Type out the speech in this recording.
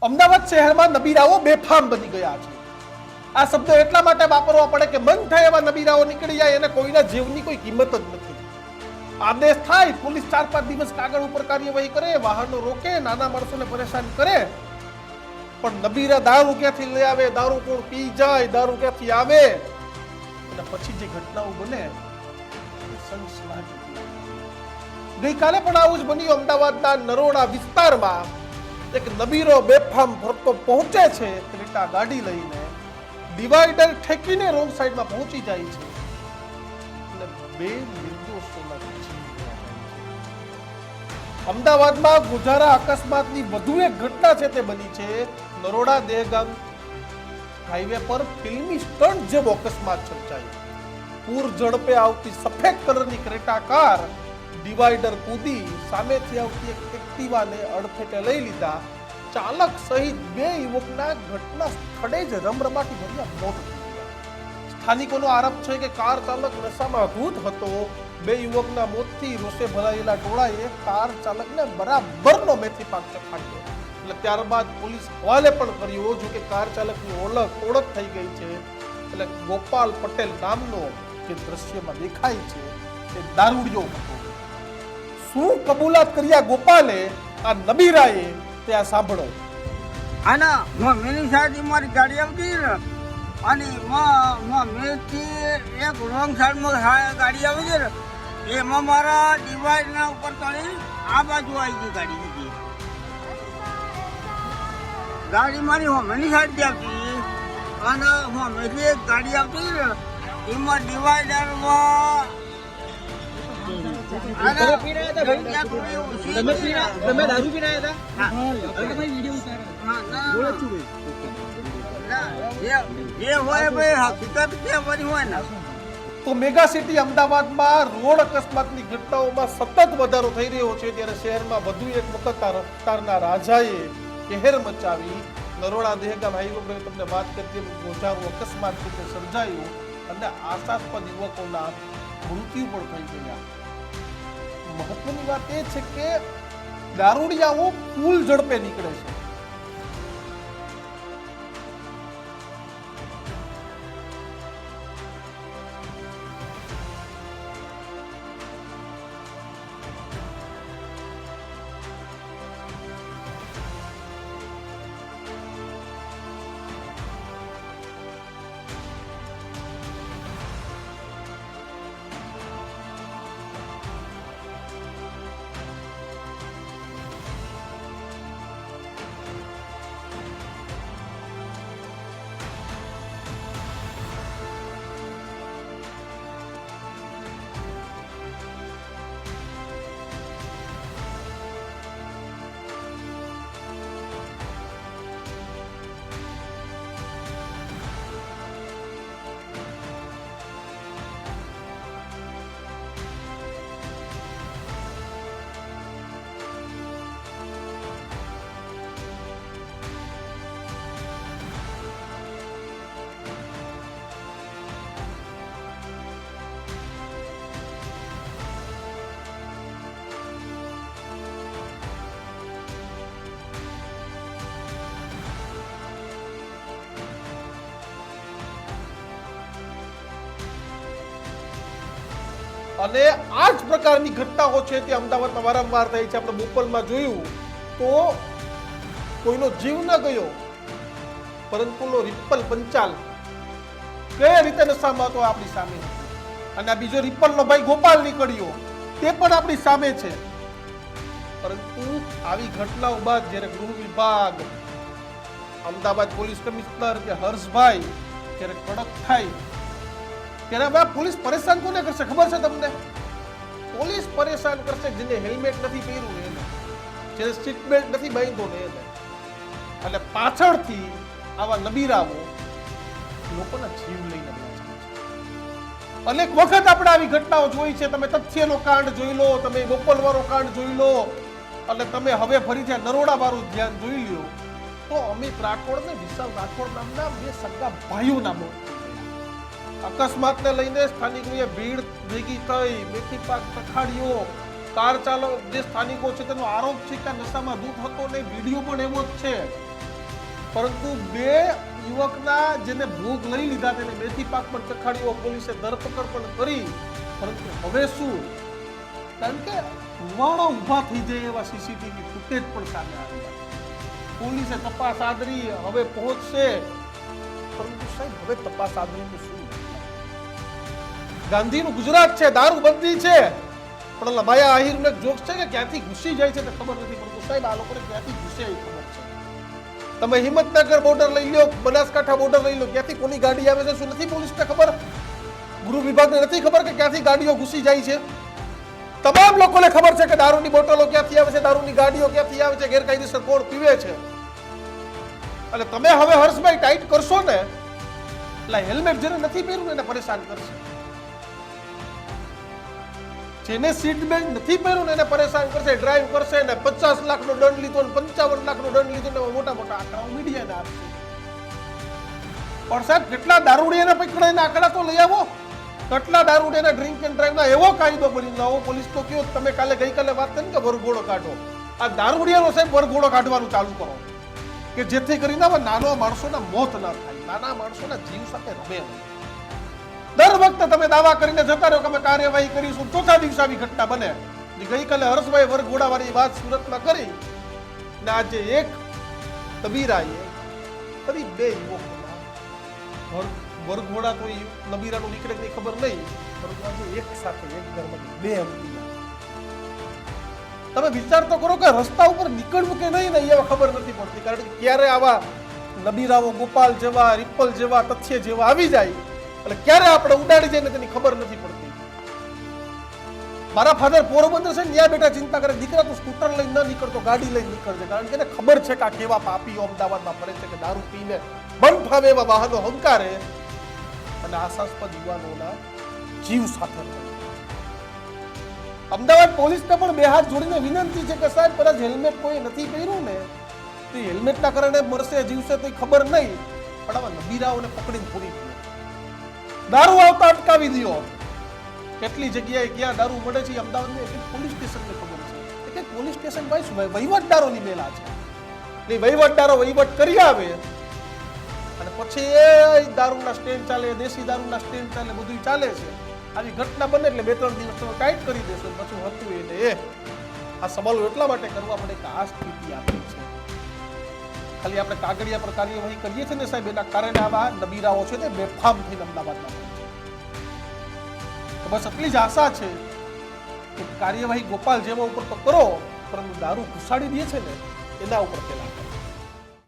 અમદાવાદ શહેરમાં નબીરાઓ બેફામ બની ગયા છે. આ શબ્દ એટલા માટે વાપરવા પડે કે મન થાય એવા નબીરાઓ નીકળી જાય અને કોઈના જીવની કોઈ કિંમત જ નથી. આદેશ થાય, પોલીસ 4-5 દિવસ કાગળ ઉપર કાર્યવાહી કરે, વાહનો રોકે, નાના માણસોને પરેશાન કરે, પણ નબીરા દારૂ ક્યાંથી લઈ આવે, દારૂ કોણ પી જાય, દારૂ ક્યાંથી આવે, અને પછી જે ઘટનાઓ બને ગઈકાલે પણ આવું જ બન્યું. અમદાવાદના નરોડા વિસ્તારમાં એક નબીરો બેફામ ફરતો પહોંચે છે ક્રેટા ગાડી લઈને, ડિવાઈડર ઠેકીને રોંગ સાઈડમાં પહોંચી જાય છે અને 2 નિર્દોષોના જીવ ગયા છે. અમદાવાદમાં ગુજારા અકસ્માતની વધુ એક ઘટના છે તે બની છે. નરોડા દહેગામ હાઈવે પર ફિલ્મી સ્ટન્ટ જેવો અકસ્માત સર્જાયો. પૂર ઝડપે આવતી સફેદ કલરની ક્રેટા કાર ડિવાઈડર કૂદી સામેથી આવતી એક એક્ટિવાને અડફેટે લઈ લીધા. ચાલક સહિત 2 યુવકના ઘટના સ્થળે જ રમરમાટી ભર્યા મોત થઈ ગયા. સ્થાનિકોનો આરોપ છે કે કાર ચાલક નશામાં ધૂત હતો. 2 યુવકના મોતથી રોષે ભરાયેલા ટોળાએ કાર ચાલકને બરાબરનો મેથી પાક ચખાડ્યો. એટલે ત્યારબાદ પોલીસ હવાલે પણ કર્યો. જો કે કાર ચાલકની ઓળખ થઈ ગઈ છે. એટલે ગોપાલ પટેલ નામનો જે દ્રશ્યમાં દેખાય છે તે દારૂડિયો હતો. શું કબૂલાત કર્યા ગોપાલે, આ નબીરાએ, તે આ સાંભળો. આના મેની સાઈડ મારી ગાડી આવતી ને, અને મેથી એક રોંગ સાઈડમાં ગાડી આવી છે ને, એમાં મારા ડિવાઈડના ઉપર ચડી આ બાજુ આવી ગઈ ગાડી બીજી. ગાડી મારી મેની સાઈડથી આવતી અને મેથી એક ગાડી આવતી ને, એમાં ડિવાઈડરમાં દારૂ પીનાયા હતા. તો મેગા સિટી અમદાવાદમાં રોડ અકસ્માતની ઘટનાઓમાં સતત વધારો થઈ રહ્યો છે, ત્યારે શહેરમાં વધુ એક વખત આ રફતારના રાજાએ કહેર મચાવી. નરોડા દહેગામ હાઈવે પર તમને વાત કરતી ગોજારો અકસ્માત રીતે સર્જાયું અને આશાસ્પદ યુવકોના મૃત્યુ પણ થઈ ગયા. મહત્વની વાત એ છે કે દારૂડિયાઓ ફૂલ ઝડપે નીકળે છે. અને આ જ પ્રકારની ઘટનાઓ છે તે અમદાવાદમાં વારંવાર થઈ છે. આપણે બોપલમાં જોયું તો કોઈનો જીવ ન ગયો, પરંતુ રિપલ પંચાલ કઈ રીતે નશામાં હતો આપણી સામે, અને આ બીજો રિપલનો ભાઈ ગોપાલ નીકળ્યો તે પણ આપણી સામે છે. પરંતુ આવી ઘટનાઓ બાદ જ્યારે ગૃહ વિભાગ, અમદાવાદ પોલીસ કમિશનર કે હર્ષભાઈ જ્યારે કડક થાય ત્યારે હવે પોલીસ પરેશાન કોને કરશે ખબર છે તમને? પોલીસ પરેશાન કરશે જેને હેલ્મેટ નથી પહેર્યું એને, જેને સીટ બેલ્ટ નથી બાંધ્યો ને એને. એટલે પાછળથી આવા નબીરાઓ લોકોના જીવ લઈને બેઠા છે. અનેક વખત આપણે આવી ઘટનાઓ જોઈ છે. તમે તથ્યનો કાંડ જોઈ લો, તમે બોપલ વાળો કાંડ જોઈ લો, અને તમે હવે ફરીથી નરોડા વાળું ધ્યાન જોઈ લો તો અમિત રાઠોડ ને વિશાલ રાઠોડ નામના 2 સગા ભાઈઓના મોત. અકસ્માતને લઈને સ્થાનિકોએ ભીડ ભેગી થઈ, મેથી પાક ચખાડ્યો. કાર ચાલક જે સ્થાનિકો છે તેનો આરોપ છે કે નશામાં ધૂત હતો ને વિડીયો પણ એવો જ છે. પરંતુ બે યુવકના જેને ભોગ લઈ લીધા તેને મેથી પાક પણ ચખાડ્યો, પોલીસે ધરપકડ પણ કરી. પરંતુ હવે શું? કારણ કે હુવાડો ઊભા થઈ જાય એવા સીસીટીવી ફૂટેજ પણ સામે આવ્યા. પોલીસે તપાસ આદરી, હવે પહોંચશે. પરંતુ સાહેબ હવે તપાસ આદરીનું શું? ગાંધીનું ગુજરાત છે, દારૂબંધી છે, પણ માયા આહિરનો એક જોક છે કે ક્યાંથી ઘૂસી જાય છે તે ખબર નથી પડતું. સાહેબ આ લોકોને ક્યાંથી ઘૂસે એ ખબર છે. તમે હિંમતનગર બોર્ડર લઈ લો, બનાસકાંઠા બોર્ડર લઈ લો, ક્યાંથી કોની ગાડી આવે છે શું નથી પોલીસને ખબર? ગૃહ વિભાગને નથી ખબર કે ક્યાંથી ગાડીઓ ઘૂસી જાય છે? તમામ લોકોને ખબર છે કે દારૂની બોટલો ક્યાંથી આવે છે, દારૂની ગાડીઓ ક્યાંથી આવે છે, ગેરકાયદેસર કોણ પીવે છે. અને તમે હવે હર્ષભાઈ ટાઈટ કરશો ને એટલે હેલ્મેટ જેને નથી પહેર્યું એને પરેશાન કરશે. જેને સીટ બેલ્ટ નથી પહેર્યું એને પરેશાન કરશે, ડ્રાઈવ કરશે ને 50 લાખનો દંડ લીધો ને 55 લાખનો દંડ લીધો ને મોટા મોટા આંકડાઓ મીડિયાને આપશે. પણ સાહેબ કેટલા દારૂડિયાને પકડાઈને આંકડા તો લઈ આવો. કેટલા દારૂડિયાના ડ્રિંક એન્ડ ડ્રાઈવના એવો કાયદો બની લાવો. પોલીસ તો કયો તમે ગઈકાલે વાત કરી કે વરઘોડો કાઢો. આ દારૂડિયાનો સાહેબ વરઘોડો કાઢવાનું ચાલુ કરો કે જેથી કરીને નાના માણસોના મોત ન થાય, નાના માણસોના જીવ સાથે રમે. દર વખતે તમે દાવા કરીને જતા રહો કે અમે કાર્યવાહી કરીશું, ચોથા દિવસે આવી ઘટના બને. ગઈકાલે હર્ષભાઈ વરઘોડાવાળી વાત સુરતમાં કરી ને આજે એક તબીરાએ ફરી બે યુવકોના વરઘોડા તો નબીરાનું નીકળે કઈ ખબર નહીં, પરંતુ આજે એક સાથે એક ઘરમાંથી બે હમકીના. તમે વિચાર તો કરો કે રસ્તા ઉપર નીકળવું કે નહીં ને એવા ખબર નથી પડતી. કારણ કે ક્યારે આવા નબીરાઓ ગોપાલ જેવા, રિપલ જેવા, તથ્ય જેવા આવી જાય એટલે ક્યારે આપણે ઉડાડી જાય ને તેની ખબર નથી પડતી. મારા ફાધર પોરબંદર છે ને ત્યાં બેટા ચિંતા કરે, દીકરા તો સ્કૂટર લઈને ન નીકળતો, ગાડી લઈને નીકળશે. કારણ કે એને ખબર છે કે આ કેવા પાપીઓ અમદાવાદમાં ફરે છે કે દારૂ પીને બંધ ફાવે એવા વાહનો હંકારે અને આશાસ્પદ યુવાનોના જીવ સાથે રહે. અમદાવાદ પોલીસને પણ બે હાથ જોડીને વિનંતી છે કે સાહેબ કદાચ હેલ્મેટ કોઈ નથી પહેર્યું ને તો હેલ્મેટના કારણે મરશે, જીવશે તો ખબર નહીં, પણ આવા નબીરાઓને પકડીને પૂરી દો. દારૂ આવતા અટકાવી દો. કેટલી જગ્યાએ ક્યાં દારૂ મળે છે અમદાવાદની એક પોલીસ સ્ટેશનને ખબર છે. એક પોલીસ સ્ટેશન ભાઈ શું વહીવટદારોની મેલા છે. એ વહીવટદારો વહીવટ કરી આવે અને પછી એ દારૂના સ્ટેન્ડ ચાલે, દેશી દારૂના સ્ટેન્ડ ચાલે, બધું ચાલે છે. આવી ઘટના બને એટલે 2-3 દિવસ તમે ટાઈટ કરી દેશો, પછી હતું એને આ સવાલો એટલા માટે કરવા પડે કે આ સ્થિતિ આપી છે. ખાલી આપણે કાગળિયા પર કાર્યવાહી કરીએ છીએ ને સાહેબ, એના કારણે આવા નબીરાઓ છે તે બેફામ થઈને અમદાવાદમાં પડે છે. તો બસ એટલી જ આશા છે કે કાર્યવાહી ગોપાલ જેવા ઉપર તો કરો, પરંતુ દારૂ ઘુસાડી દે છે ને એના ઉપર પેલા